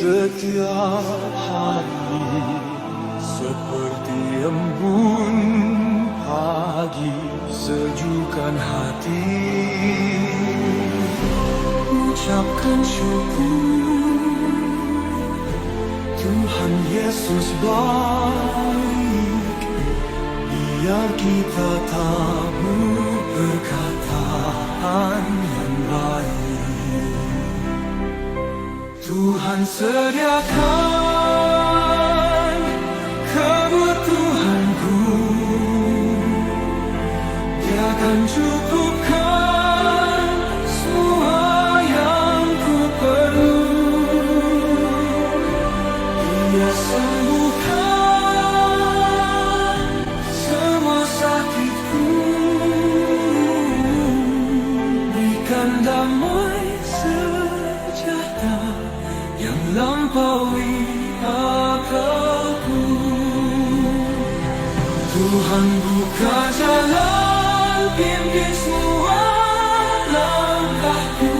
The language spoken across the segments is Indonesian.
setiap hari seperti embun pagi sejukkan hati. Ucapkan syukur, Tuhan Yesus baik, biar kita tabur perkataan yang baik. Tuhan sediakan kebutuhanku, Dia akan cukupkan semua yang ku perlu. Dia sembuhkan semua sakitku, berikan damai sejahtera yang lampaui akalku. Tuhan buka jalan, pimpin semua langkahku.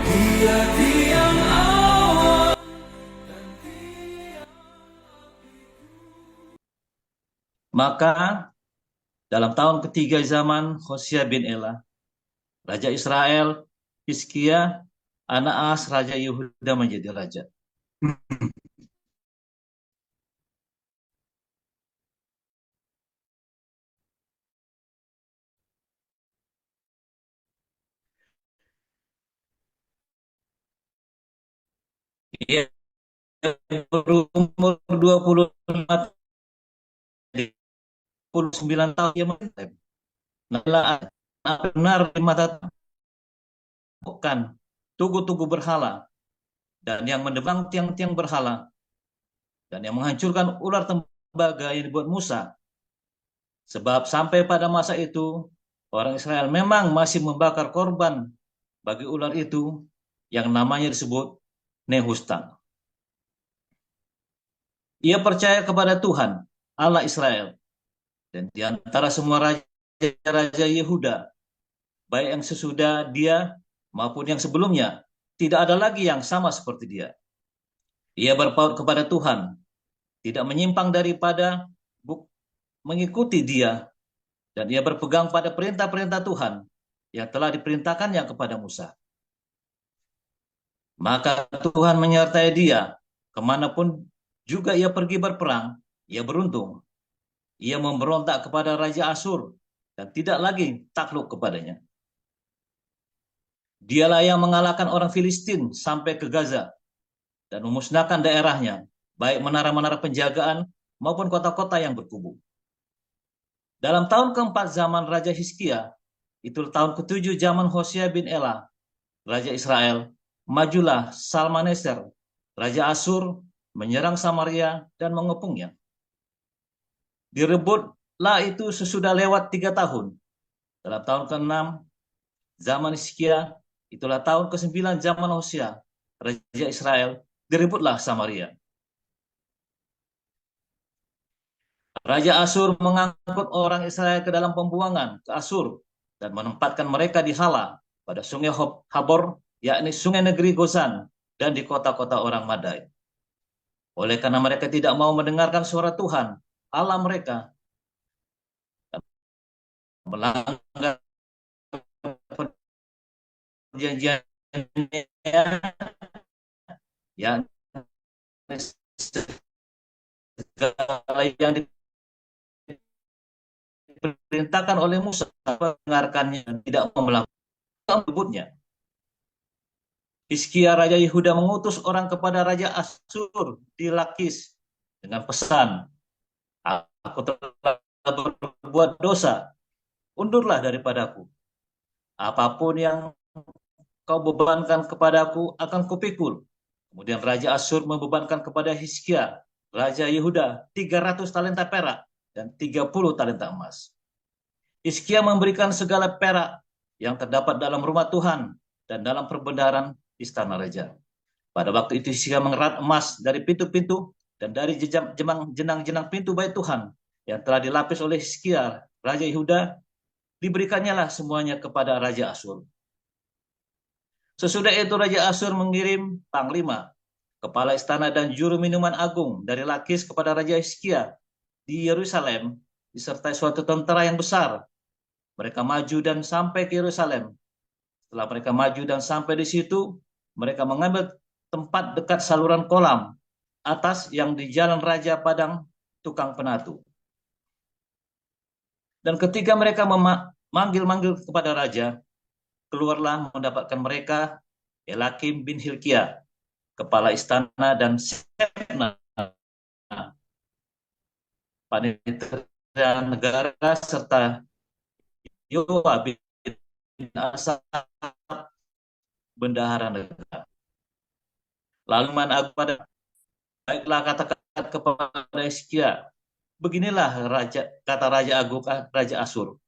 Dia tiang awal dan tiang apiku. Maka dalam tahun ketiga zaman Hosea bin Ela, Raja Israel, Hizkia, anak Ahaz, Raja Yehuda menjadi raja. Ia berumur 29 tahun ia memerintah. Benar di mata bukan tugu-tugu berhala dan yang mendebang tiang-tiang berhala dan yang menghancurkan ular tembaga yang dibuat Musa. Sebab sampai pada masa itu orang Israel memang masih membakar korban bagi ular itu yang namanya disebut Nehustan. Ia percaya kepada Tuhan Allah Israel, dan di antara semua raja-raja Yehuda, baik yang sesudah dia maupun yang sebelumnya, tidak ada lagi yang sama seperti dia. Ia berpaut kepada Tuhan, tidak menyimpang daripada mengikuti dia, dan ia berpegang pada perintah-perintah Tuhan yang telah diperintahkannya kepada Musa. Maka Tuhan menyertai dia kemanapun juga ia pergi berperang, ia beruntung. Ia memberontak kepada Raja Asyur dan tidak lagi takluk kepadanya. Dialah yang mengalahkan orang Filistin sampai ke Gaza dan memusnahkan daerahnya, baik menara-menara penjagaan maupun kota-kota yang berkubu. Dalam tahun keempat zaman Raja Hizkia, itu tahun ketujuh zaman Hosea bin Ela, Raja Israel, majulah Salmaneser, Raja Asyur, menyerang Samaria dan mengepungnya. Direbutlah itu sesudah lewat 3 tahun. Dalam tahun ke-6 zaman Hizkia, itulah tahun ke-9 zaman Hosea, Raja Israel, direbutlah Samaria. Raja Asyur mengangkut orang Israel ke dalam pembuangan ke Asyur dan menempatkan mereka di Hala pada sungai Habor, yakni sungai negeri Gozan, dan di kota-kota orang Madai. Oleh karena mereka tidak mau mendengarkan suara Tuhan Allah mereka, melanggar perjanjiannya yang segala yang diperintahkan oleh Musa, mendengarkannya dan tidak mau melakukannya. Hizkia Raja Yehuda mengutus orang kepada Raja Asyur di Lakis dengan pesan, aku telah berbuat dosa, undurlah daripadaku. Apapun yang kau bebankan kepadaku akan kupikul. Kemudian Raja Asyur membebankan kepada Hizkia Raja Yehuda 300 talenta perak dan 30 talenta emas. Hizkia memberikan segala perak yang terdapat dalam rumah Tuhan dan dalam perbendaharaan istana raja. Pada waktu itu Hizkia mengerat emas dari pintu-pintu dan dari jenang-jenang pintu bait Tuhan yang telah dilapis oleh Hizkia Raja Yehuda, diberikannya lah semuanya kepada Raja Asyur. Sesudah itu Raja Asyur mengirim panglima, kepala istana dan juru minuman agung dari Lakis kepada Raja Hizkia di Yerusalem disertai suatu tentara yang besar. Mereka maju dan sampai ke Yerusalem. Setelah mereka maju dan sampai di situ, mereka mengambil tempat dekat saluran kolam atas yang di Jalan Raja Padang Tukang Penatu. Dan ketika mereka memanggil-manggil kepada raja, keluarlah mendapatkan mereka Elakim bin Hilkiah, kepala istana, dan Sebna, panitera negara, serta Yoab bin Asaf, bendahara negara. Lalu mana pada baiklah kata-kata kepada Hizkia, beginilah kata Raja Agung, Raja Asyur.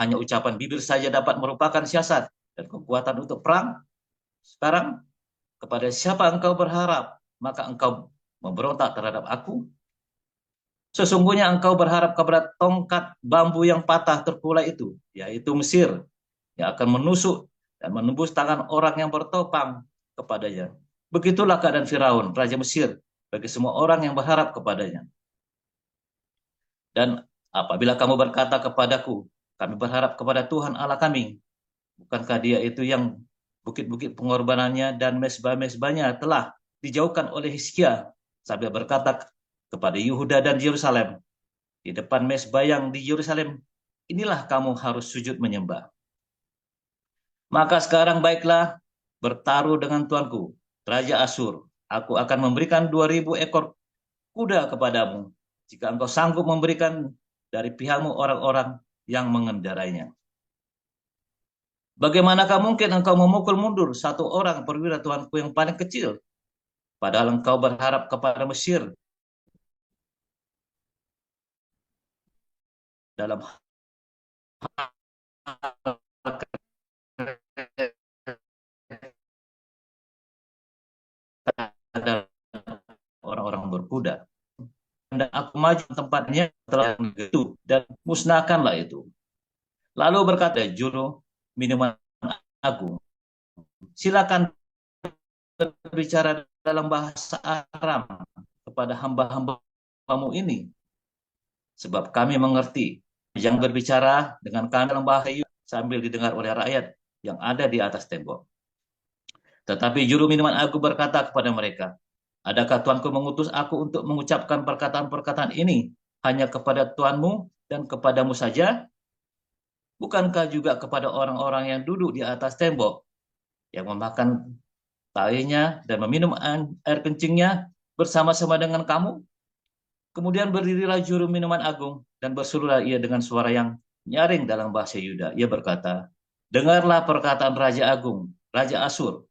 Hanya ucapan bibir saja dapat merupakan siasat dan kekuatan untuk perang. Sekarang kepada siapa engkau berharap, maka engkau memberontak terhadap aku? Sesungguhnya engkau berharap kepada tongkat bambu yang patah terkulai itu, yaitu Mesir, yang akan menusuk dan menembus tangan orang yang bertopang kepadanya. Begitulah keadaan Firaun, Raja Mesir, bagi semua orang yang berharap kepadanya. Dan apabila kamu berkata kepadaku, kami berharap kepada Tuhan Allah kami, bukankah dia itu yang bukit-bukit pengorbanannya dan mesbah-mesbahnya telah dijauhkan oleh Hizkia, sambil berkata kepada Yehuda dan Yerusalem, di depan mesbah yang di Yerusalem, inilah kamu harus sujud menyembah. Maka sekarang baiklah, bertaruh dengan tuanku, Raja Asyur. Aku akan memberikan 2.000 ekor kuda kepadamu, jika engkau sanggup memberikan dari pihakmu orang-orang yang mengendarainya. Bagaimanakah mungkin engkau memukul mundur satu orang perwira tuanku yang paling kecil, padahal engkau berharap kepada Mesir dalam orang-orang berkuda. Dan aku maju tempatnya telah itu dan musnahkanlah itu. Lalu berkata juru minuman agung, silakan berbicara dalam bahasa Aram kepada hamba-hambamu ini, sebab kami mengerti. Yang berbicara dengan kami dalam bahasa Yunani sambil didengar oleh rakyat yang ada di atas tembok. Tetapi juru minuman agung berkata kepada mereka, adakah tuanku mengutus aku untuk mengucapkan perkataan-perkataan ini hanya kepada tuanmu dan kepadamu saja? Bukankah juga kepada orang-orang yang duduk di atas tembok, yang memakan tainya dan meminum air kencingnya bersama-sama dengan kamu? Kemudian berdirilah juru minuman agung dan berserulah ia dengan suara yang nyaring dalam bahasa Yuda. Ia berkata, dengarlah perkataan Raja Agung, Raja Asyur.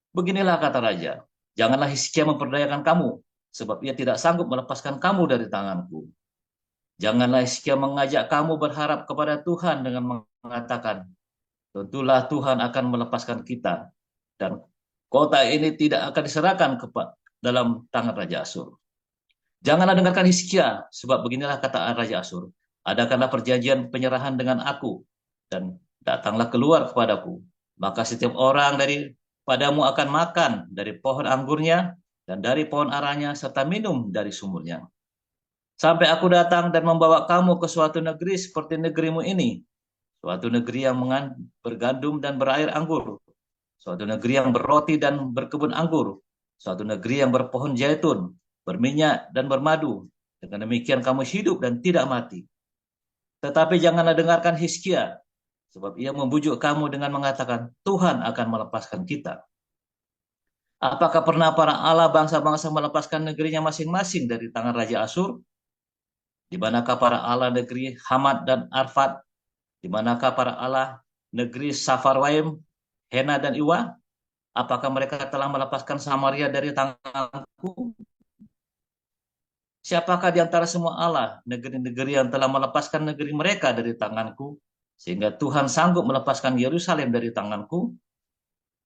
Beginilah kata Raja, janganlah Hizkia memperdayakan kamu, sebab ia tidak sanggup melepaskan kamu dari tanganku. Janganlah Hizkia mengajak kamu berharap kepada Tuhan dengan mengatakan, tentulah Tuhan akan melepaskan kita, dan kota ini tidak akan diserahkan dalam tangan Raja Asyur. Janganlah dengarkan Hizkia, sebab beginilah kata Raja Asyur, adakanlah perjanjian penyerahan dengan aku, dan datanglah keluar kepadaku, maka setiap orang padamu akan makan dari pohon anggurnya dan dari pohon aranya serta minum dari sumurnya. Sampai aku datang dan membawa kamu ke suatu negeri seperti negerimu ini, suatu negeri yang bergandum dan berair anggur, suatu negeri yang berroti dan berkebun anggur, suatu negeri yang berpohon zaitun, berminyak dan bermadu. Dengan demikian kamu hidup dan tidak mati. Tetapi janganlah dengarkan Hizkia, sebab ia membujuk kamu dengan mengatakan, Tuhan akan melepaskan kita. Apakah pernah para Allah bangsa-bangsa melepaskan negerinya masing-masing dari tangan Raja Asyur? Di manakah para Allah negeri Hamad dan Arfad? Di manakah para Allah negeri Safarwaim, Hena dan Iwa? Apakah mereka telah melepaskan Samaria dari tanganku? Siapakah di antara semua Allah negeri-negeri yang telah melepaskan negeri mereka dari tanganku, sehingga Tuhan sanggup melepaskan Yerusalem dari tanganku?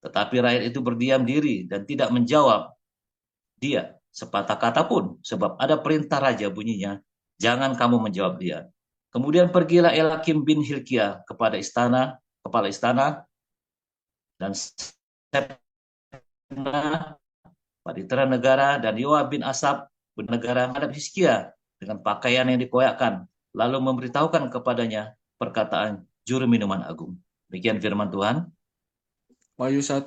Tetapi rakyat itu berdiam diri dan tidak menjawab dia sepatah kata pun, sebab ada perintah raja bunyinya, jangan kamu menjawab dia. Kemudian pergilah Elakim bin Hilkiah kepala istana, dan Sebna, Panitera negara, dan Yoab bin Asap bernegara menghadap Hizkia dengan pakaian yang dikoyakkan, lalu memberitahukan kepadanya perkataan juru minuman agung. Demikian firman Tuhan. Wahyu 1,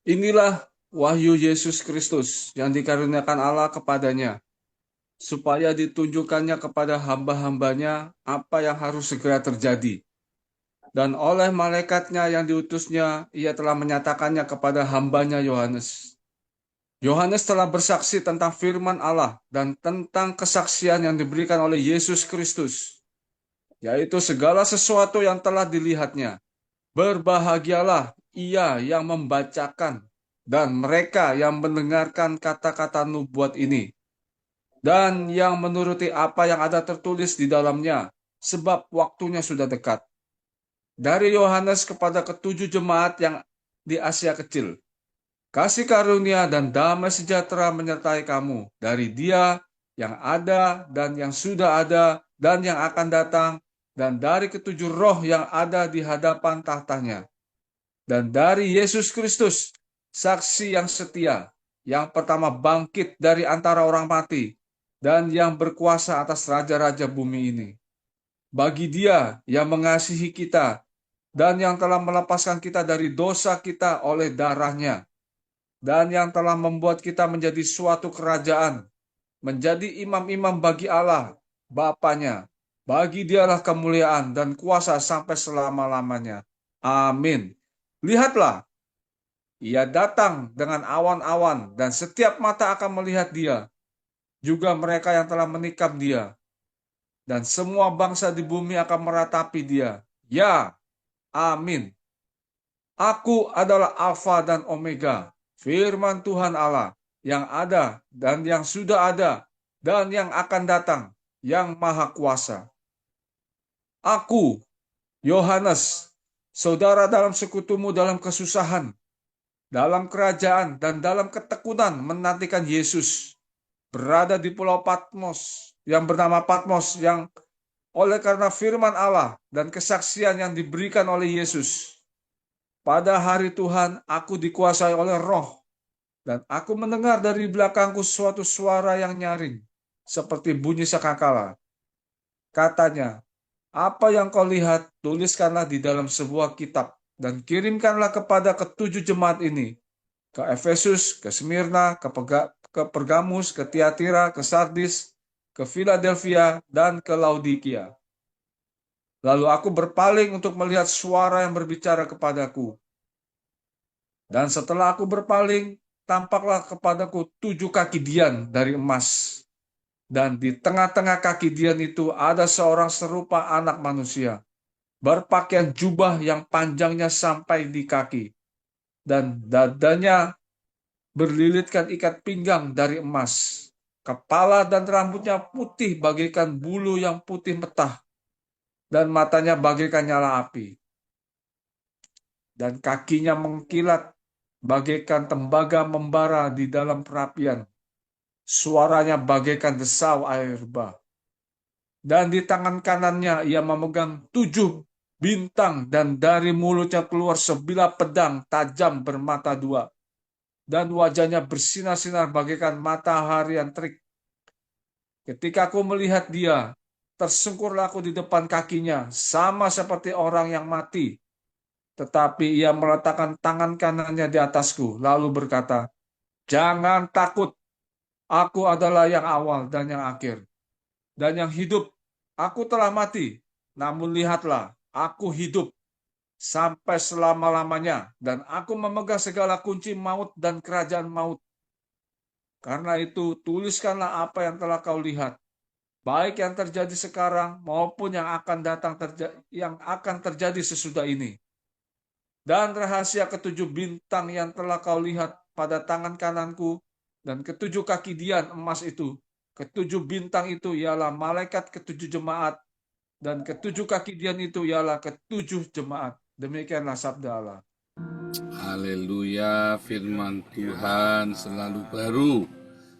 inilah wahyu Yesus Kristus yang dikaruniakan Allah kepadanya, supaya ditunjukkannya kepada hamba-hambanya apa yang harus segera terjadi. Dan oleh malaikatnya yang diutusnya, ia telah menyatakannya kepada hambanya Yohanes. Yohanes telah bersaksi tentang firman Allah dan tentang kesaksian yang diberikan oleh Yesus Kristus, yaitu segala sesuatu yang telah dilihatnya. Berbahagialah ia yang membacakan dan mereka yang mendengarkan kata-kata nubuat ini, dan yang menuruti apa yang ada tertulis di dalamnya, sebab waktunya sudah dekat. Dari Yohanes kepada ketujuh jemaat yang di Asia Kecil, kasih karunia dan damai sejahtera menyertai kamu dari Dia yang ada dan yang sudah ada dan yang akan datang, dan dari ketujuh roh yang ada di hadapan tahtanya, dan dari Yesus Kristus, saksi yang setia, yang pertama bangkit dari antara orang mati, dan yang berkuasa atas raja-raja bumi ini. Bagi Dia yang mengasihi kita, dan yang telah melepaskan kita dari dosa kita oleh darah-Nya, dan yang telah membuat kita menjadi suatu kerajaan, menjadi imam-imam bagi Allah, Bapanya. Bagi Dialah kemuliaan dan kuasa sampai selama-lamanya. Amin. Lihatlah, Ia datang dengan awan-awan, dan setiap mata akan melihat Dia, juga mereka yang telah menikam Dia, dan semua bangsa di bumi akan meratapi Dia. Ya, amin. Aku adalah Alfa dan Omega, firman Tuhan Allah, yang ada dan yang sudah ada dan yang akan datang, yang Maha Kuasa. Aku, Yohanes, saudara dalam sekutumu dalam kesusahan, dalam kerajaan, dan dalam ketekunan menantikan Yesus, berada di pulau Patmos, yang bernama Patmos, yang oleh karena firman Allah dan kesaksian yang diberikan oleh Yesus. Pada hari Tuhan, aku dikuasai oleh Roh, dan aku mendengar dari belakangku suatu suara yang nyaring, seperti bunyi sangkakala. Katanya, apa yang kau lihat, tuliskanlah di dalam sebuah kitab, dan kirimkanlah kepada ketujuh jemaat ini, ke Efesus, ke Smyrna, ke Pergamus, ke Tiatira, ke Sardis, ke Philadelphia, dan ke Laodikia. Lalu aku berpaling untuk melihat suara yang berbicara kepadaku. Dan setelah aku berpaling, tampaklah kepadaku 7 kaki dian dari emas. Dan di tengah-tengah kaki dian itu ada seorang serupa anak manusia, berpakaian jubah yang panjangnya sampai di kaki, dan dadanya berlilitkan ikat pinggang dari emas. Kepala dan rambutnya putih bagaikan bulu yang putih metah, dan matanya bagaikan nyala api. Dan kakinya mengkilat bagaikan tembaga membara di dalam perapian. Suaranya bagaikan desau air bah. Dan di tangan kanannya ia memegang 7 bintang, dan dari mulutnya keluar sebilah pedang tajam bermata 2. Dan wajahnya bersinar-sinar bagaikan matahari yang terik. Ketika aku melihat dia, tersungkurlah aku di depan kakinya, sama seperti orang yang mati. Tetapi ia meletakkan tangan kanannya di atasku, lalu berkata, jangan takut, aku adalah yang awal dan yang akhir, dan yang hidup. Aku telah mati, namun lihatlah, aku hidup sampai selama-lamanya, dan aku memegang segala kunci maut dan kerajaan maut. Karena itu, tuliskanlah apa yang telah kau lihat, baik yang terjadi sekarang maupun yang akan terjadi sesudah ini. Dan rahasia ketujuh bintang yang telah kau lihat pada tangan kananku dan ketujuh kaki dian emas itu. Ketujuh bintang itu ialah malaikat ketujuh jemaat, dan ketujuh kaki dian itu ialah ketujuh jemaat. Demikianlah sabda Allah. Haleluya, firman Tuhan selalu baru.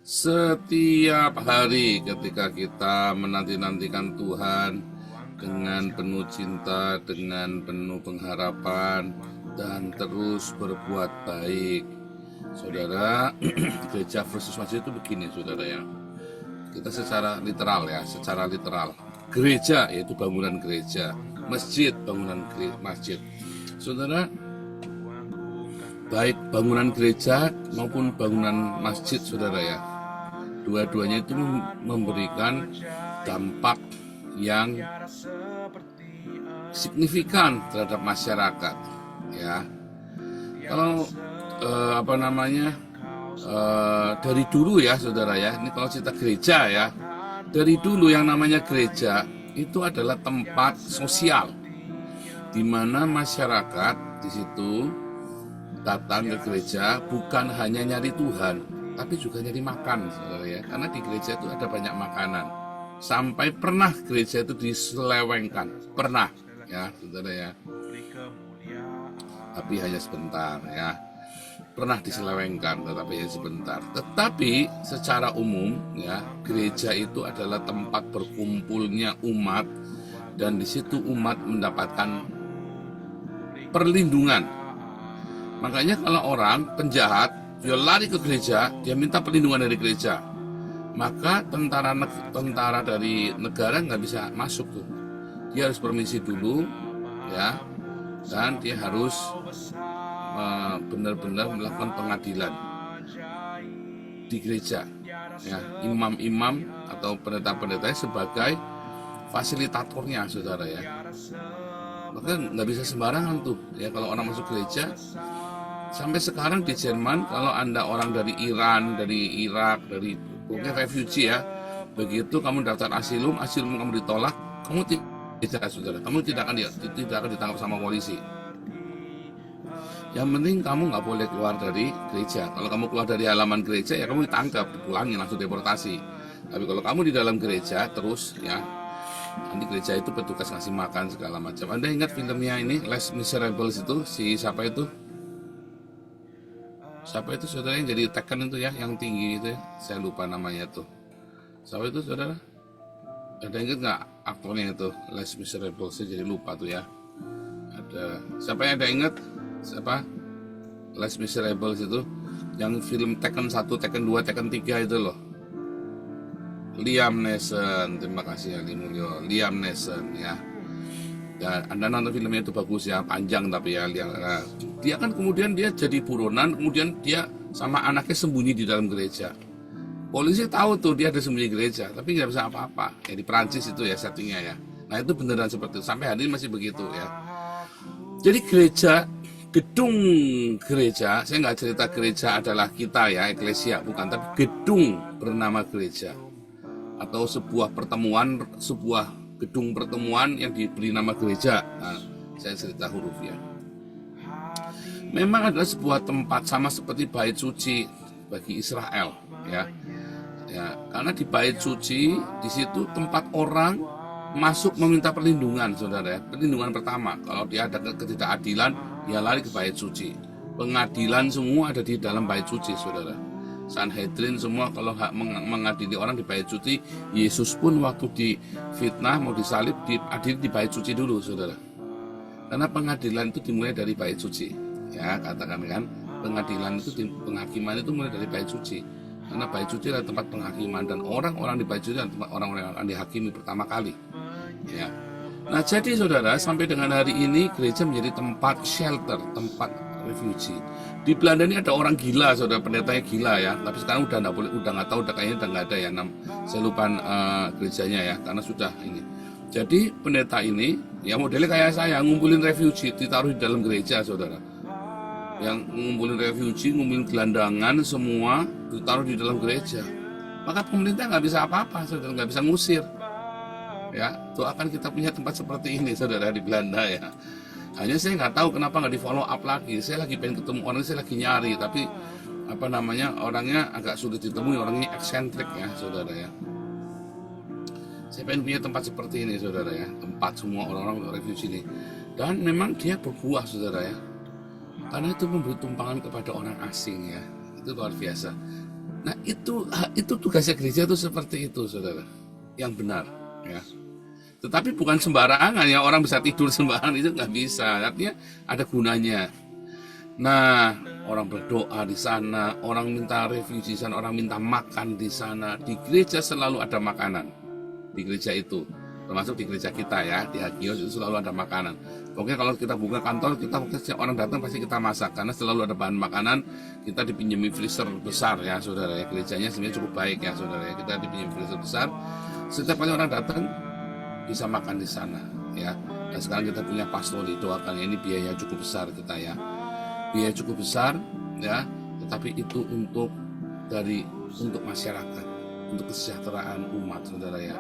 Setiap hari ketika kita menanti-nantikan Tuhan dengan penuh cinta, dengan penuh pengharapan, dan terus berbuat baik. Saudara, gereja versus masjid itu begini, saudara ya. Kita secara literal ya, secara literal. Gereja yaitu bangunan gereja, masjid bangunan masjid. Saudara, baik bangunan gereja maupun bangunan masjid, saudara ya, dua-duanya itu memberikan dampak yang signifikan terhadap masyarakat ya. Kalau dari dulu ya saudara ya, ini kalau cerita gereja ya, dari dulu yang namanya gereja itu adalah tempat sosial di mana masyarakat di situ datang ke gereja bukan hanya nyari Tuhan, tapi juga nyari makan, saudara ya. Karena di gereja itu ada banyak makanan. Sampai pernah gereja itu diselewengkan, pernah, ya, saudara ya. Tapi hanya sebentar, ya. Pernah diselewengkan, tetapi hanya sebentar. Tetapi secara umum, ya, gereja itu adalah tempat berkumpulnya umat, dan di situ umat mendapatkan perlindungan. Makanya kalau orang penjahat dia lari ke gereja, dia minta perlindungan dari gereja, maka tentara dari negara nggak bisa masuk tuh. Dia harus permisi dulu, ya, dan dia harus benar-benar melakukan pengadilan di gereja. Ya, imam-imam atau pendeta-pendeta sebagai fasilitatornya, saudara ya. Maka nggak bisa sembarangan tuh, ya, kalau orang masuk gereja. Sampai sekarang di Jerman, kalau Anda orang dari Iran, dari Irak, dari pokoknya refugee ya, begitu kamu daftar asilum kamu ditolak, kamu tidak, saudara, kamu tidak akan ditangkap sama polisi. Yang penting kamu nggak boleh keluar dari gereja. Kalau kamu keluar dari halaman gereja, ya kamu ditangkap, dipulangin, langsung deportasi. Tapi kalau kamu di dalam gereja terus, ya, nanti gereja itu petugas ngasih makan segala macam. Anda ingat filmnya ini, Les Miserables itu, si siapa itu? Siapa itu saudara yang jadi Taken itu ya, yang tinggi itu ya? Saya lupa namanya tuh. Siapa itu saudara? Ada ingat nggak aktornya itu? Les Miserables, saya jadi lupa tuh ya. Ada. Siapa yang ada ingat? Siapa? Les Miserables itu, yang film Taken 1, Taken 2, Taken 3 itu loh. Liam Neeson, terima kasih Ali Mulyo. Liam Neeson ya. Ya, Anda nonton filmnya itu bagus ya, panjang tapi ya, dia kan kemudian dia jadi buronan, kemudian dia sama anaknya sembunyi di dalam gereja. Polisi tahu tuh dia ada sembunyi di gereja, tapi nggak bisa apa-apa. Ya di Perancis itu ya settingnya ya. Nah itu beneran seperti itu, sampai hari ini masih begitu ya. Jadi gereja, gedung gereja, saya nggak cerita gereja adalah kita ya, eklesia, bukan, tapi gedung bernama gereja. Atau sebuah pertemuan, sebuah gedung pertemuan yang diberi nama gereja. Nah, saya cerita hurufnya. Memang adalah sebuah tempat sama seperti bait suci bagi Israel, ya. Ya, karena di bait suci di situ tempat orang masuk meminta perlindungan, saudara. Perlindungan pertama, kalau dia ada ketidakadilan, dia lari ke bait suci. Pengadilan semua ada di dalam bait suci, saudara. Sanhedrin semua kalau mengadili orang di bait suci. Yesus pun waktu difitnah mau disalib diadili di bait suci dulu, saudara. Karena pengadilan itu dimulai dari bait suci, ya, katakan kan, pengadilan itu, penghakiman itu mulai dari bait suci. Karena bait suci adalah tempat penghakiman, dan orang-orang di bait suci adalah tempat orang-orang yang akan dihakimi pertama kali, ya. Nah jadi saudara, sampai dengan hari ini gereja menjadi tempat shelter, tempat refugee. Di Belanda ini ada orang gila, saudara, pendetanya gila ya. Tapi sekarang udah nggak boleh, udah nggak tahu, udah kayaknya udah nggak ada ya. Saya lupa gerejanya ya, karena sudah ini. Jadi pendeta ini, ya modelnya kayak saya, ngumpulin refugee, ditaruh di dalam gereja, saudara. Yang ngumpulin refugee, ngumpulin gelandangan, semua ditaruh di dalam gereja. Maka pemerintah nggak bisa apa-apa, saudara, nggak bisa ngusir. Ya, doakan kita punya tempat seperti ini, saudara, di Belanda ya. Hanya saya nggak tahu kenapa nggak di follow up lagi. Saya lagi pengen ketemu orang, saya lagi nyari, tapi orangnya agak sulit ditemui, orangnya eksentrik ya, saudara ya. Saya pengen punya tempat seperti ini, saudara ya, tempat semua orang-orang refugee ini. Dan memang dia berbuah, saudara ya, karena itu memberi tumpangan kepada orang asing ya, itu luar biasa. Nah itu tugasnya gereja itu seperti itu, saudara, yang benar ya. Tetapi bukan sembarangan ya, orang bisa tidur sembarangan, itu nggak bisa. Artinya ada gunanya. Nah, orang berdoa di sana, orang minta review di sana, orang minta makan di sana. Di gereja selalu ada makanan. Di gereja itu, termasuk di gereja kita ya, di Hagios itu selalu ada makanan. Pokoknya kalau kita buka kantor, kita setiap orang datang pasti kita masak, karena selalu ada bahan makanan. Kita dipinjami freezer besar ya saudara ya, gerejanya sebenarnya cukup baik ya saudara ya, kita dipinjami freezer besar. Setiap kali orang datang bisa makan di sana ya. Dan sekarang kita punya pastori, doakan ya, ini biaya cukup besar kita ya, biaya cukup besar ya, tetapi itu untuk masyarakat, untuk kesejahteraan umat saudara ya.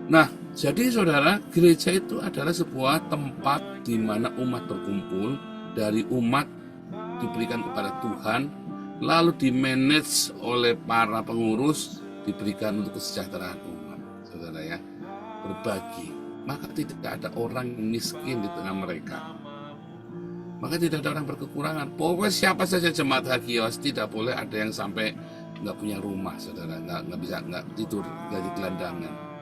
Nah, jadi saudara, gereja itu adalah sebuah tempat di mana umat berkumpul, dari umat diberikan kepada Tuhan, lalu dimanage oleh para pengurus, diberikan untuk kesejahteraan umat, saudara ya, berbagi. Maka tidak ada orang miskin di tengah mereka. Maka tidak ada orang berkekurangan. Pokoknya siapa saja jemaat Hagios, tidak boleh ada yang sampai nggak punya rumah, saudara, nggak tidur dari gelandangan.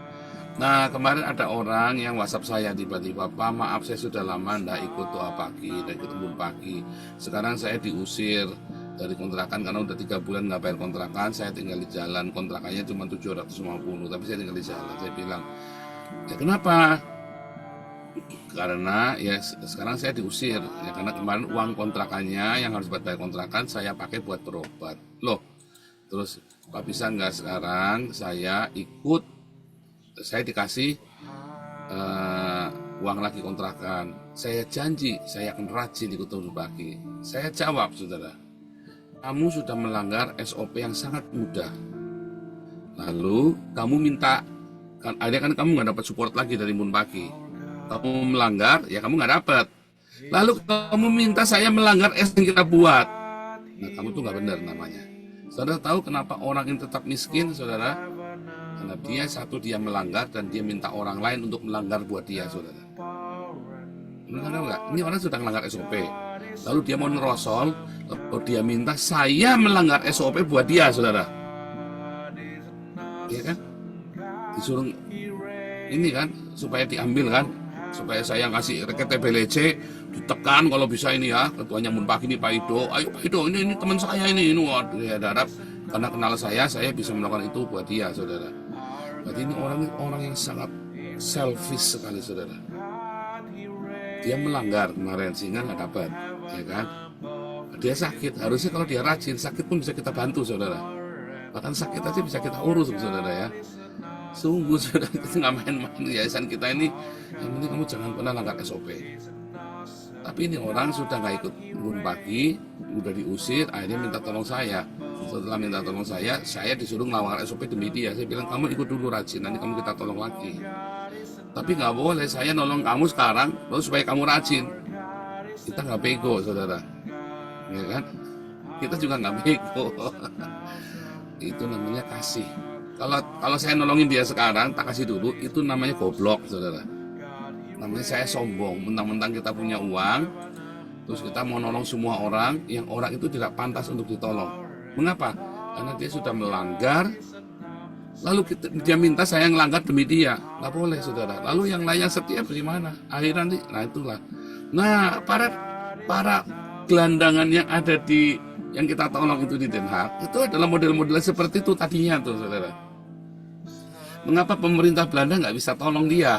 Nah, kemarin ada orang yang WhatsApp saya tiba-tiba, "Pak, maaf saya sudah lama nggak ikut doa pagi, nggak ikut tembun pagi. Sekarang saya diusir dari kontrakan karena udah 3 bulan nggak bayar kontrakan. Saya tinggal di jalan, kontrakannya cuma 750, tapi saya tinggal di jalan." Saya bilang, "Ya kenapa?" Karena ya sekarang saya diusir ya, karena kemarin uang kontrakannya yang harus buat bayar kontrakan saya pakai buat berobat. Loh, terus Pak bisa nggak sekarang saya ikut, saya dikasih uang lagi kontrakan. Saya janji saya akan rajin ikut tembun pagi. Saya jawab, saudara, kamu sudah melanggar SOP yang sangat mudah. Lalu kamu minta, kan akhirnya kan kamu nggak dapat support lagi dari tembun pagi. Kamu melanggar, ya kamu nggak dapat. Lalu kamu minta saya melanggar yang kita buat. Nah, kamu tuh nggak benar namanya. Saudara tahu kenapa orang ini tetap miskin, saudara? Karena dia melanggar dan dia minta orang lain untuk melanggar buat dia, saudara. Melanggar enggak? Ini orang sudah melanggar SOP. Lalu dia mau nerosol, lalu dia minta saya melanggar SOP buat dia, saudara. Iya kan? Disuruh ini kan, supaya diambil kan, supaya saya ngasih reket TBLC, ditekan kalau bisa ini ya, ketuanya Mun Pagi ini Pak Ido, ayo Pak Ido, ini teman saya ini waduh, ya harap karena kenal saya bisa melakukan itu buat dia, saudara. Berarti ini orang yang sangat selfish sekali, saudara. Dia melanggar kemarin sehingga nggak dapat, ya kan? Dia sakit, harusnya kalau dia rajin, sakit pun bisa kita bantu, saudara. Bahkan sakit aja bisa kita urus, saudara ya. Sungguh, saudara, kita nggak main-main yayasan kita ini. Yang penting kamu jangan pernah langgar SOP. Tapi ini orang sudah nggak ikut tembun pagi, udah diusir, akhirnya minta tolong saya. Setelah minta tolong saya disuruh ngelawar SOP demi dia. Saya bilang, kamu ikut dulu rajin, nanti kamu kita tolong lagi. Tapi nggak boleh, saya nolong kamu sekarang, terus supaya kamu rajin. Kita nggak bego, saudara. Ya kan? Kita juga nggak bego. Itu namanya kasih. Kalau saya nolongin dia sekarang, tak kasih dulu, itu namanya goblok, saudara. Namanya saya sombong, mentang-mentang kita punya uang, terus kita mau nolong semua orang, yang orang itu tidak pantas untuk ditolong. Mengapa? Karena dia sudah melanggar, lalu dia minta saya ngelanggar demi dia. Nggak boleh, saudara. Lalu yang lain yang setia bagaimana? Akhirnya nanti, nah itulah. Nah, para gelandangan yang ada yang kita tolong itu di Den Haag, itu adalah model-model seperti itu tadinya tuh, saudara. Mengapa pemerintah Belanda nggak bisa tolong dia?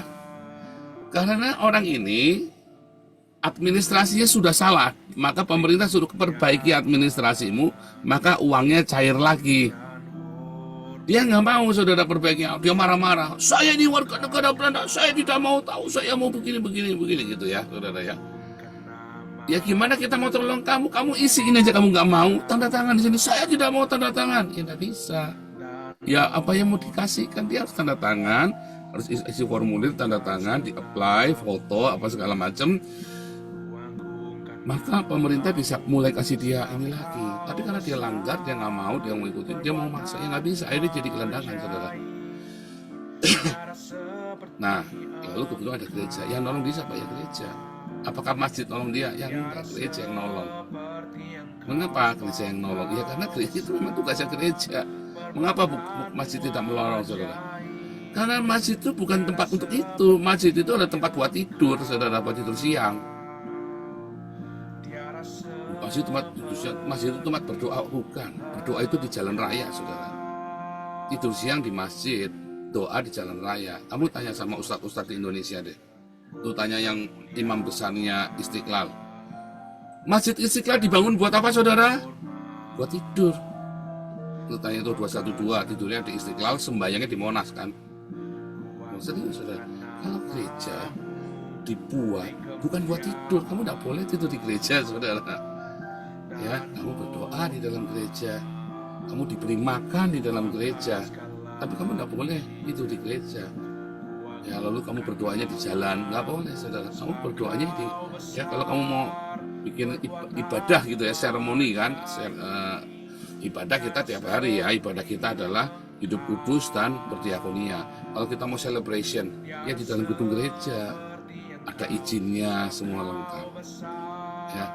Karena orang ini administrasinya sudah salah, maka pemerintah suruh perbaiki administrasimu, maka uangnya cair lagi. Dia nggak mau, saudara, perbaiki. Dia marah-marah. Saya ini warga negara Belanda, saya tidak mau tahu, saya mau begini gitu ya, saudara ya. Ya gimana kita mau tolong kamu? Kamu isiin aja, kamu nggak mau tanda tangan di sini. Saya tidak mau tanda tangan. Ya nggak bisa. Ya apa yang mau dikasihkan, dia harus tanda tangan, harus isi formulir, tanda tangan, di-apply, foto, apa segala macam. Maka pemerintah bisa mulai kasih dia ini lagi. Tapi karena dia langgar, dia nggak mau, dia mau ikutin, dia mau maksa, ya nggak bisa. Akhirnya jadi gelandangan, saudara. Nah, lalu kebetulan ada gereja. Yang nolong dia siapa? Ya gereja. Apakah masjid nolong dia? Ya enggak, gereja yang nolong. Mengapa gereja yang nolong? Ya karena gereja itu memang tugasnya gereja. Mengapa masjid tidak menolong, saudara? Karena masjid itu bukan tempat untuk itu. Masjid itu adalah tempat buat tidur, saudara, buat tidur siang. Masjid itu tempat berdoa, bukan. Berdoa itu di jalan raya, saudara. Tidur siang di masjid, doa di jalan raya. Kamu tanya sama ustadz-ustadz di Indonesia deh. Tuh tanya yang imam besarnya Istiqlal. Masjid Istiqlal dibangun buat apa, saudara? Buat tidur. Tuh tanya itu 212, tidurnya di Istiqlal, sembayangnya di Monas kan. Serius, saudara. Kalau gereja dibuat bukan buat tidur, kamu tidak boleh tidur di gereja, saudara. Ya, kamu berdoa di dalam gereja, kamu diberi makan di dalam gereja, tapi kamu tidak boleh tidur di gereja. Ya, lalu kamu berdoanya di jalan, nggak boleh, saudara. Kamu berdoanya di, ya kalau kamu mau bikin ibadah gitu ya, seremoni kan, ibadah kita tiap hari ya, ibadah kita adalah hidup kudus dan berdiakonia. Kalau kita mau celebration, ya di dalam gedung gereja, ada izinnya, semua lengkap. Ya,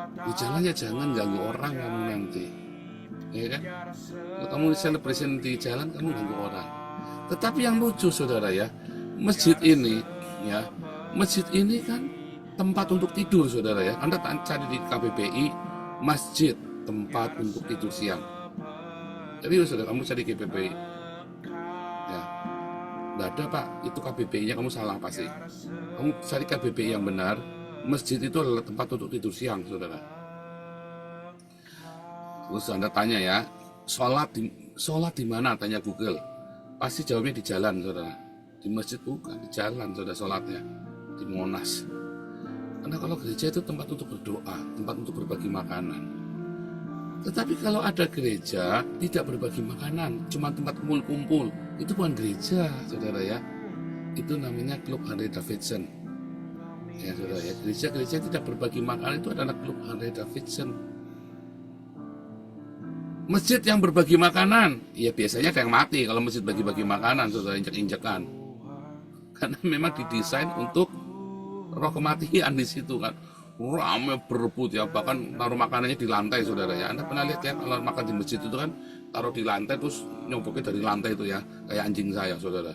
di jalan ya jangan ganggu orang kamu nanti, ya kan? Kalau kamu celebration di jalan, kamu ganggu orang. Tetapi yang lucu, saudara ya, masjid ini kan tempat untuk tidur, saudara ya. Anda cari di KBBI, masjid tempat untuk tidur siang. Jadi saudara, kamu cari KBBI, ya, nggak ada pak, itu KBBI-nya kamu salah pasti. Kamu cari KBBI yang benar, masjid itu adalah tempat untuk tidur siang, saudara. Terus Anda tanya ya, sholat di mana? Tanya Google, pasti jawabnya di jalan, saudara. Di masjid bukan, di jalan, saudara, sholatnya di Monas. Karena kalau gereja itu tempat untuk berdoa, tempat untuk berbagi makanan. Tetapi kalau ada gereja tidak berbagi makanan, cuma tempat kumpul-kumpul, itu bukan gereja, saudara ya. Itu namanya klub Harley Davidson. Ya, saudara ya, gereja-gereja tidak berbagi makanan itu adalah klub Harley Davidson. Masjid yang berbagi makanan, ya biasanya ada yang mati kalau masjid bagi-bagi makanan, saudara, injek-injekan. Karena memang didesain untuk roh kematian di situ kan. Ramai berebut ya, bahkan taruh makanannya di lantai, saudara ya. Anda pernah lihat ya, kalau makan di masjid itu kan taruh di lantai terus nyoboknya dari lantai itu ya, kayak anjing saya, saudara.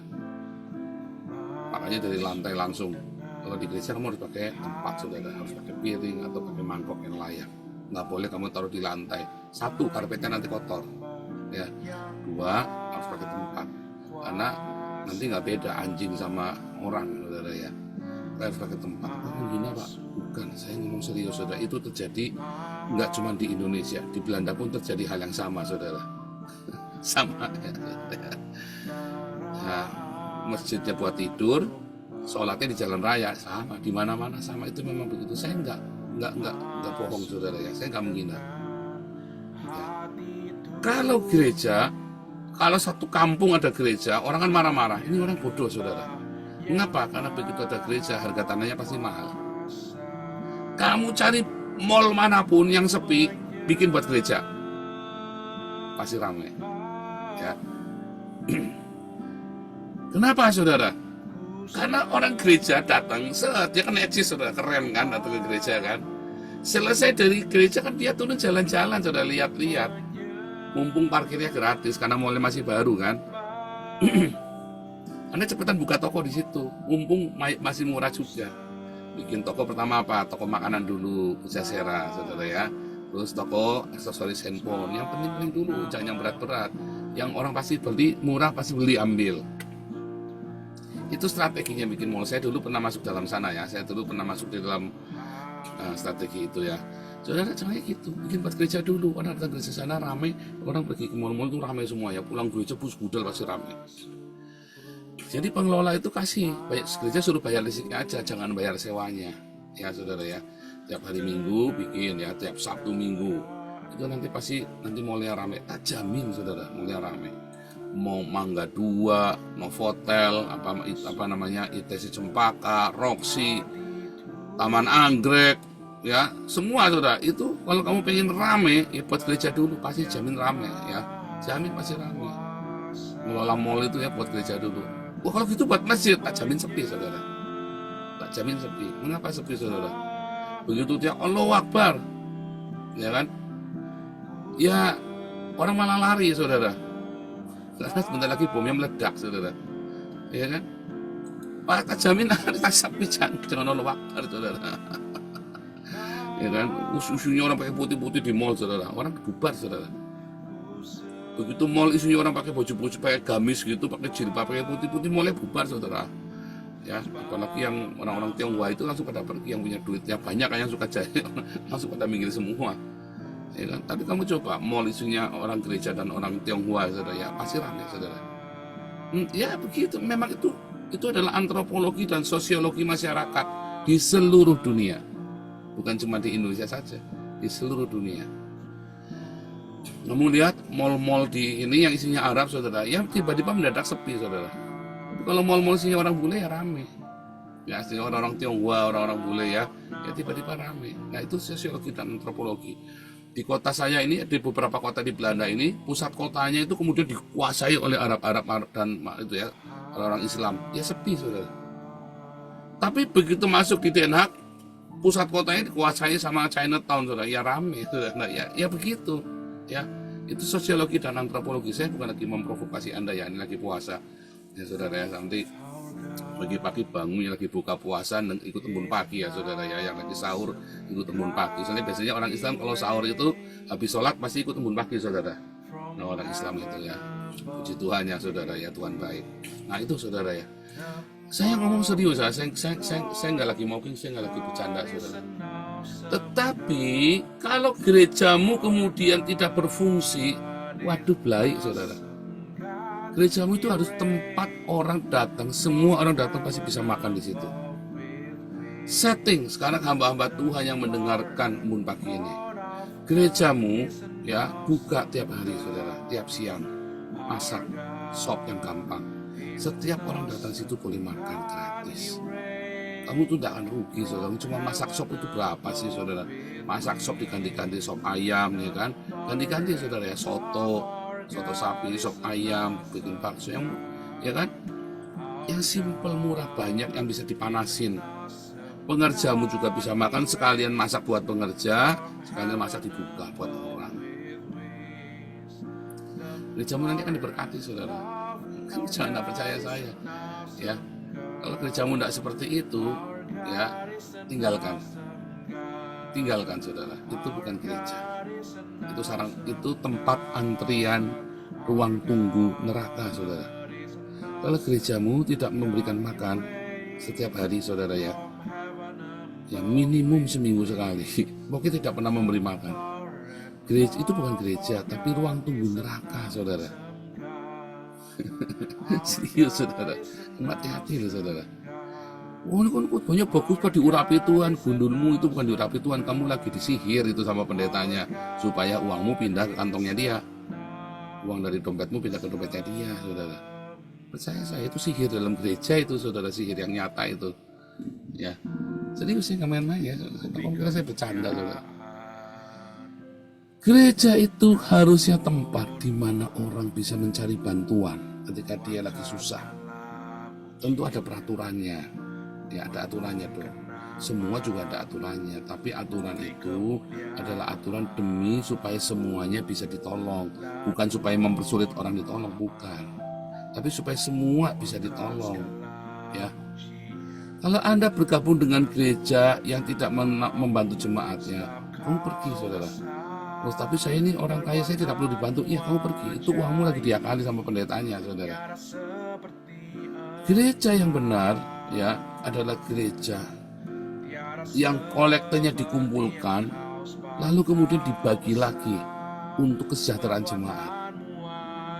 Makanya dari lantai langsung. Kalau di gereja kamu harus pakai tempat, saudara, harus pakai piring atau pakai mangkok yang layak. Nggak boleh kamu taruh di lantai. Satu, karpetnya nanti kotor, ya. Dua, harus pakai tempat, karena nanti nggak beda anjing sama orang, saudara ya. Harus pakai tempat. Gini pak, bukan, saya ngomong serius, saudara. Itu terjadi nggak cuma di Indonesia, di Belanda pun terjadi hal yang sama, saudara. Sama ya. Nah, masjidnya buat tidur, sholatnya di jalan raya, sama, di mana-mana sama. Itu memang begitu. Saya nggak bohong, saudara ya. Saya nggak menghina. Ya. Kalau gereja, kalau satu kampung ada gereja, orang kan marah-marah. Ini orang bodoh, saudara. Mengapa? Karena begitu ada gereja, harga tanahnya pasti mahal. Kamu cari mall manapun yang sepi, bikin buat gereja, pasti ramai. Ya. Kenapa, saudara? Karena orang gereja datang, dia kan ecis, saudara, keren kan, datang ke gereja kan. Selesai dari gereja kan dia turun jalan-jalan, saudara, lihat-lihat. Mumpung parkirnya gratis, karena mallnya masih baru kan. Anda cepetan buka toko di situ, mumpung masih murah juga. Bikin toko pertama apa? Toko makanan dulu, Jasera, saudara ya. Terus toko aksesoris handphone, yang penting-penting dulu, jangan yang berat-berat. Yang orang pasti beli, murah pasti beli, ambil. Itu strateginya bikin mall. Saya dulu pernah masuk dalam sana ya, saya dulu pernah masuk di dalam strategi itu ya. Saudara, caranya gitu, bikin buat gereja dulu. Orang datang gereja sana ramai, orang pergi ke mall-mall itu ramai semua ya. Pulang gereja bus budal pasti ramai. Jadi pengelola itu kasih, gereja suruh bayar listriknya aja, jangan bayar sewanya, ya saudara ya. Tiap hari Minggu bikin ya, tiap Sabtu Minggu itu nanti mallnya rame. Tak jamin, saudara, mallnya rame. Mau Mangga 2, Novotel, apa namanya, ITC Cempaka, Roxy, Taman Anggrek, ya semua, saudara. Itu kalau kamu pengen rame, ya buat gereja dulu, pasti jamin rame, ya, jamin pasti rame. Mengelola mall itu ya buat gereja dulu. Wah, kalau gitu buat masjid, tak jamin sepi, saudara. Tak jamin sepi. Mengapa sepi, saudara? Begitu dia Allahu Akbar, ya kan? Ya, orang malah lari, saudara. Karena sebentar lagi bomnya meledak, saudara. Ya kan? Pak, tak jamin tak sepi, jangan Allahu Akbar, saudara. ya kan? Isunya orang pakai putih-putih di mall, saudara, orang bubar, saudara. Begitu mall isunya orang pakai baju-baju pakai gamis gitu, pakai jilbab pakai putih-putih, mallnya bubar, saudara. Ya, apalagi yang orang-orang Tionghoa itu langsung pada pergi, yang punya duitnya banyak, yang suka jahit langsung pada minggir semua. Ya kan? Tapi kamu coba mall isunya orang gereja dan orang Tionghoa, saudara, ya pasti ramai, saudara. Ya begitu, memang itu adalah antropologi dan sosiologi masyarakat di seluruh dunia, bukan cuma di Indonesia saja, di seluruh dunia. Kamu lihat mall-mall di ini yang isinya Arab, saudara, ya tiba-tiba mendadak sepi, saudara. Kalau mall-mall isinya orang bule ya rame, ya aslinya orang-orang Tionghoa, orang-orang bule ya tiba-tiba rame. Nah itu sosiologi dan antropologi. Di kota saya ini, di beberapa kota di Belanda ini, pusat kotanya itu kemudian dikuasai oleh Arab dan itu ya orang-orang Islam, ya sepi, saudara. Tapi begitu masuk di Den Haag, pusat kotanya dikuasai sama Chinatown, saudara, ya rame, saudara. Nah, ya begitu, ya itu sosiologi dan antropologi. Saya bukan lagi memprovokasi Anda ya, ini lagi puasa, ya saudara ya. Nanti pagi-pagi bangun yang lagi buka puasa dan ikut embun pagi, ya saudara ya, yang lagi sahur ikut embun pagi. Soalnya biasanya orang Islam kalau sahur itu habis sholat pasti ikut embun pagi, saudara. Nah orang Islam itu ya, puji Tuhan ya saudara ya, Tuhan baik. Nah itu saudara ya, saya ngomong serius ya, saya nggak lagi mocking, saya nggak lagi bercanda, saudara. Tetapi kalau gerejamu kemudian tidak berfungsi, waduh baik, saudara. Gerejamu itu harus tempat orang datang, semua orang datang pasti bisa makan di situ. Setting sekarang hamba-hamba Tuhan yang mendengarkan embun pagi ini, gerejamu ya buka tiap hari, saudara, tiap siang, masak sop yang gampang. Setiap orang datang situ boleh makan gratis. Kamu tuh tidak akan rugi, saudara. Cuma masak sop itu berapa sih, saudara? Masak sop diganti-ganti sop ayam, ya kan? Ganti-ganti, saudara ya, soto sapi, sop ayam, bikin bakso yang, ya kan? Yang simpel, murah, banyak yang bisa dipanasin. Pengerjamu juga bisa makan, sekalian masak buat pengerja, sekalian masak dibuka buat orang. Gerejamu nanti akan diberkati, saudara. Jangan tidak percaya saya, ya. Kalau gerejamu tidak seperti itu, ya tinggalkan, saudara. Itu bukan gereja. Itu tempat antrian, ruang tunggu neraka, saudara. Kalau gerejamu tidak memberikan makan setiap hari, saudara ya minimum seminggu sekali, mungkin tidak pernah memberi makan. Gereja itu bukan gereja, tapi ruang tunggu neraka, saudara. Serius, saudara. Hati-hati loh, saudara. Banyak bagus kok diurapi Tuhan, gundulmu itu bukan diurapi Tuhan, kamu lagi disihir itu sama pendetanya supaya uangmu pindah ke kantongnya dia, uang dari dompetmu pindah ke dompetnya dia, saudara. Percaya saya, itu sihir dalam gereja itu, saudara, sihir yang nyata itu, ya. Serius, saya nggak main-main ya. Kamu kira saya bercanda, saudara? Gereja itu harusnya tempat di mana orang bisa mencari bantuan ketika dia lagi susah. Tentu ada peraturannya. Ya ada aturannya dong. Semua juga ada aturannya. Tapi aturan itu adalah aturan demi supaya semuanya bisa ditolong. Bukan supaya mempersulit orang ditolong, bukan. Tapi supaya semua bisa ditolong. Ya. Kalau Anda bergabung dengan gereja yang tidak membantu jemaatnya, kamu pergi, saudara. Oh, tapi saya ini orang kaya, saya tidak perlu dibantu. Iya, kamu pergi. Itu uangmu lagi diakali sama pendetanya, saudara. Gereja yang benar ya adalah gereja yang kolektanya dikumpulkan lalu kemudian dibagi lagi untuk kesejahteraan jemaat.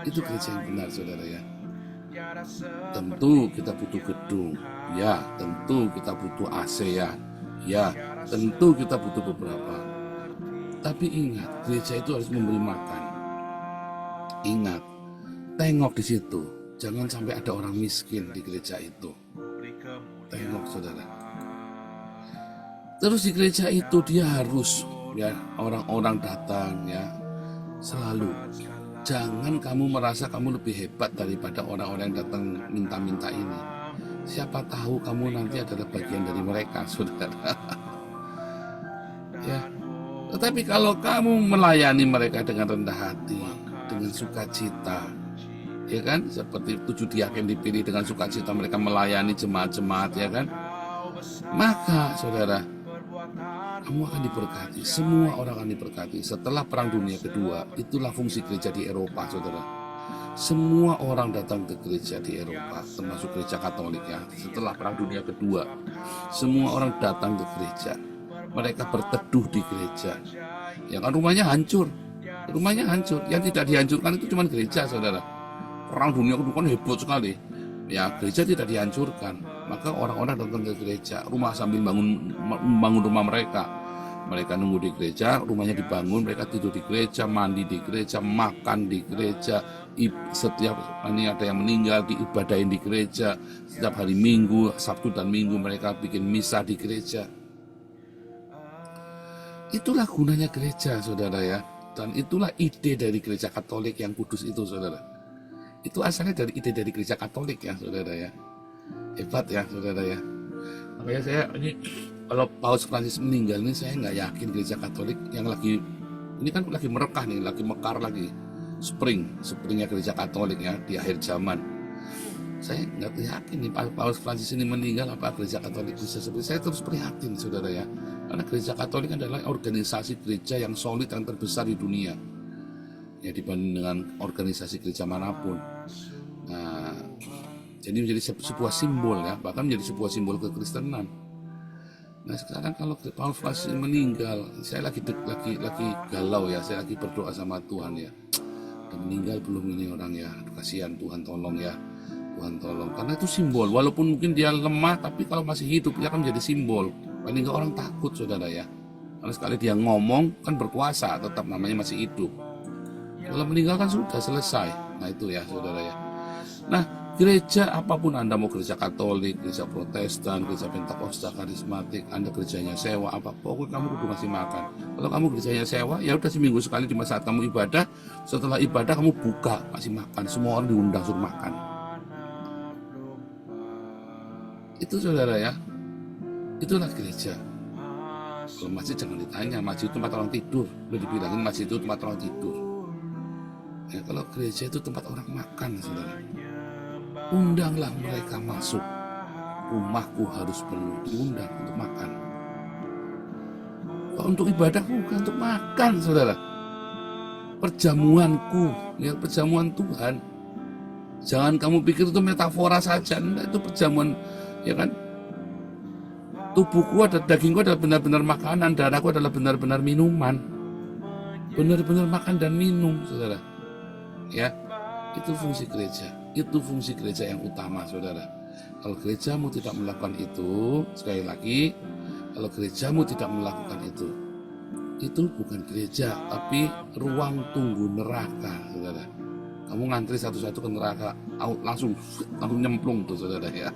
Itu gereja yang benar, saudara ya. Tentu kita butuh gedung, ya. Tentu kita butuh AC, ya. Tentu kita butuh beberapa. Tapi ingat, gereja itu harus memberi makan. Ingat, tengok di situ. Jangan sampai ada orang miskin di gereja itu. Tengok, saudara. Terus di gereja itu dia harus ya orang-orang datang ya selalu. Jangan kamu merasa kamu lebih hebat daripada orang-orang yang datang minta-minta ini. Siapa tahu kamu nanti adalah bagian dari mereka, saudara. Ya. Tetapi kalau kamu melayani mereka dengan rendah hati, dengan sukacita, ya kan, seperti 7 diaken dipilih dengan sukacita mereka melayani jemaat-jemaat, ya kan, maka saudara, kamu akan diberkati, semua orang akan diberkati. Setelah Perang Dunia Kedua, itulah fungsi gereja di Eropa, saudara. Semua orang datang ke gereja di Eropa, termasuk gereja Katolik ya. Setelah Perang Dunia Kedua, semua orang datang ke gereja. Mereka berteduh di gereja. Ya kan, rumahnya hancur. Rumahnya hancur. Yang tidak dihancurkan itu cuma gereja, saudara. Perang Dunia Kedua kan hebat sekali. Ya, gereja tidak dihancurkan. Maka orang-orang datang ke gereja, rumah sambil membangun rumah mereka. Mereka nunggu di gereja, rumahnya dibangun, mereka tidur di gereja, mandi di gereja, makan di gereja. Setiap ini ada yang meninggal, diibadahin di gereja. Setiap hari Minggu, Sabtu dan Minggu mereka bikin misa di gereja. Itulah gunanya gereja, saudara ya. Dan itulah ide dari gereja Katolik yang kudus itu, saudara. Itu asalnya dari ide dari gereja Katolik ya, saudara ya. Hebat ya, saudara ya. Makanya saya ini, kalau Paus Francis meninggal ini, saya nggak yakin gereja Katolik yang lagi, ini kan lagi merekah nih, lagi mekar lagi. Springnya gereja Katolik ya, di akhir zaman. Saya nggak yakin nih, Paus Francis ini meninggal, apa gereja Katolik bisa seperti, saya terus prihatin, saudara ya. Karena gereja Katolik adalah organisasi gereja yang solid, yang terbesar di dunia. Ya, dibanding dengan organisasi gereja manapun. Nah, jadi menjadi sebuah simbol ya, bahkan menjadi sebuah simbol kekristenan. Nah, sekarang kalau Paul Francis meninggal, saya lagi galau ya, saya lagi berdoa sama Tuhan ya. Udah meninggal belum ini orang ya? Aduh, kasihan, Tuhan tolong ya. Tuhan tolong, karena itu simbol. Walaupun mungkin dia lemah, tapi kalau masih hidup dia akan menjadi simbol. Paling nggak orang takut, saudara ya. Karena sekali dia ngomong kan berkuasa, tetap namanya masih hidup. Kalau meninggal kan sudah selesai. Nah itu ya, saudara ya. Nah, gereja apapun Anda, mau gereja Katolik, gereja Protestan, gereja Pentakosta, karismatik, Anda gerejanya sewa, apa pokoknya kamu kudu ngasih makan. Kalau kamu gerejanya sewa, ya udah seminggu sekali di saat kamu ibadah. Setelah ibadah kamu buka, kasih makan. Semua orang diundang suruh makan. Itu, saudara ya. Itulah gereja. Kalau masjid jangan ditanya, masjid itu tempat orang tidur. Udah dibilangin masjid itu tempat orang tidur. Ya, kalau gereja itu tempat orang makan, saudara. Undanglah mereka masuk. Rumahku harus penuh, diundang untuk makan. Kalau untuk ibadah bukan untuk makan, saudara. Perjamuanku, ya perjamuan Tuhan. Jangan kamu pikir itu metafora saja, nah, itu perjamuan, ya kan? Tubuhku adalah, dagingku adalah benar-benar makanan, darahku adalah benar-benar minuman. Benar-benar makan dan minum, saudara. Ya, itu fungsi gereja. Itu fungsi gereja yang utama, saudara. Kalau gerejamu tidak melakukan itu, sekali lagi, kalau gerejamu tidak melakukan itu bukan gereja, tapi ruang tunggu neraka, saudara. Kamu ngantri satu-satu ke neraka, langsung nyemplung tuh, saudara ya.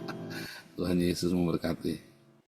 Tuhan Yesus memberkati.